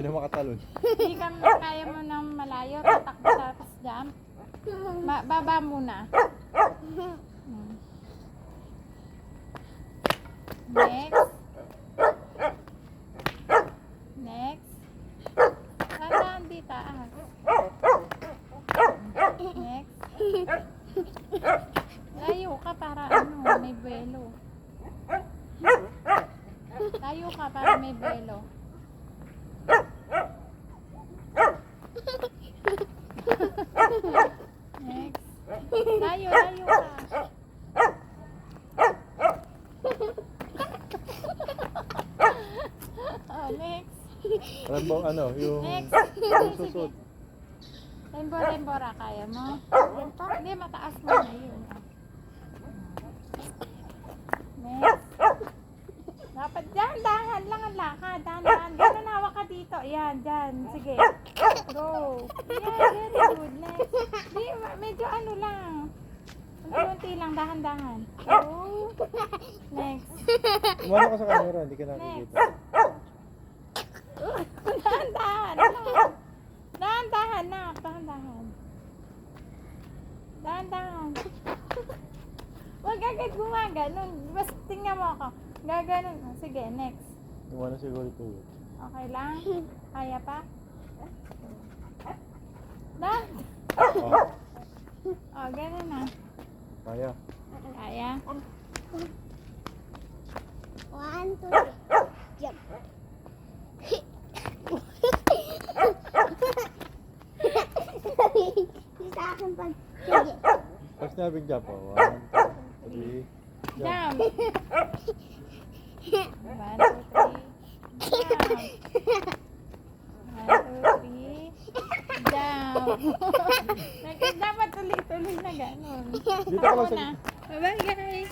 na makatalon. Hindi ka kaya mo ng malayo, tatakbo tapos jump. Baba muna. Next. Next. Saan di taas? Next. Layo ka para ano, may buwelo. Layo ka para may buwelo. Next. Layo ka. Oh, next. Rainbow ano, yung Next. susot. Rainbow, kaya mo? Hindi, mataas mo na yun. Next. Dapat dyan, dahan lang ang lakad. Dahan. Ganun hawak ka dito. Yan, dyan. Sige. Go. Yeah, very good. Next. Di, medyo ano lang. Unti lang, dahan-dahan. Go. Next. Umano ka sa camera, hindi ka nakikita. Dahan-dahan. Dahan-dahan na. Dahan-dahan. Dahan-dahan. Huwag agad gumaganon. Basta tingnan mo ako. Gaganon. Sige, next. Umano siguro ito. Okay lang? Kaya pa? Dahan. Oh, Oh, ganun na. kaya. Kaya? 1, 2, 3. Jump. Sa akin pag sige. Pag sinabing jump, oh. 1, 2, 3, jump. Jump. 1, 2, 3. Jump. 1, 2, 3. Jump. Dapat tuloy-tuloy na gano'n. Dito ka lang sa... Bye guys.